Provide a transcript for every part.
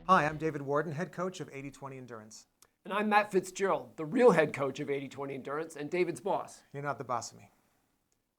Hi, I'm David Warden, head coach of 80/20 Endurance. And I'm Matt Fitzgerald, the real head coach of 80/20 Endurance and David's boss. You're not the boss of me.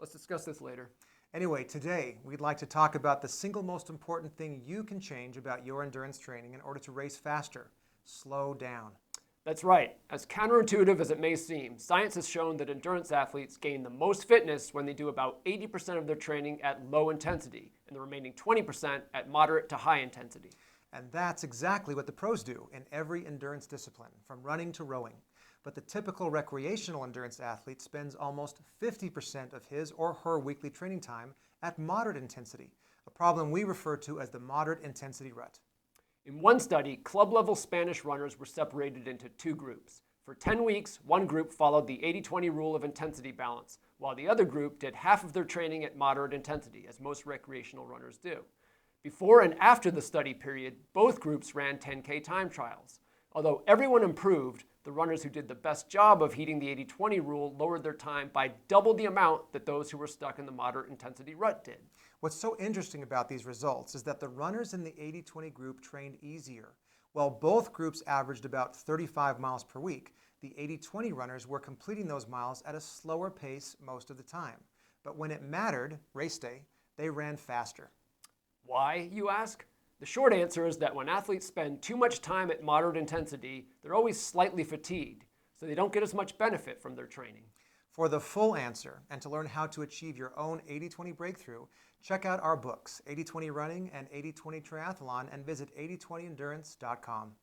Let's discuss this later. Anyway, today we'd like to talk about the single most important thing you can change about your endurance training in order to race faster. Slow down. That's right. As counterintuitive as it may seem, science has shown that endurance athletes gain the most fitness when they do about 80% of their training at low intensity and the remaining 20% at moderate to high intensity. And that's exactly what the pros do in every endurance discipline, from running to rowing. But the typical recreational endurance athlete spends almost 50% of his or her weekly training time at moderate intensity, a problem we refer to as the moderate intensity rut. In one study, club-level Spanish runners were separated into two groups. For 10 weeks, one group followed the 80/20 rule of intensity balance, while the other group did half of their training at moderate intensity, as most recreational runners do. Before and after the study period, both groups ran 10K time trials. Although everyone improved, the runners who did the best job of heeding the 80/20 rule lowered their time by double the amount that those who were stuck in the moderate intensity rut did. What's so interesting about these results is that the runners in the 80/20 group trained easier. While both groups averaged about 35 miles per week, the 80/20 runners were completing those miles at a slower pace most of the time. But when it mattered, race day, they ran faster. Why, you ask? The short answer is that when athletes spend too much time at moderate intensity, they're always slightly fatigued, so they don't get as much benefit from their training. For the full answer and to learn how to achieve your own 80/20 breakthrough, check out our books, 80/20 Running and 80/20 Triathlon, and visit 8020endurance.com.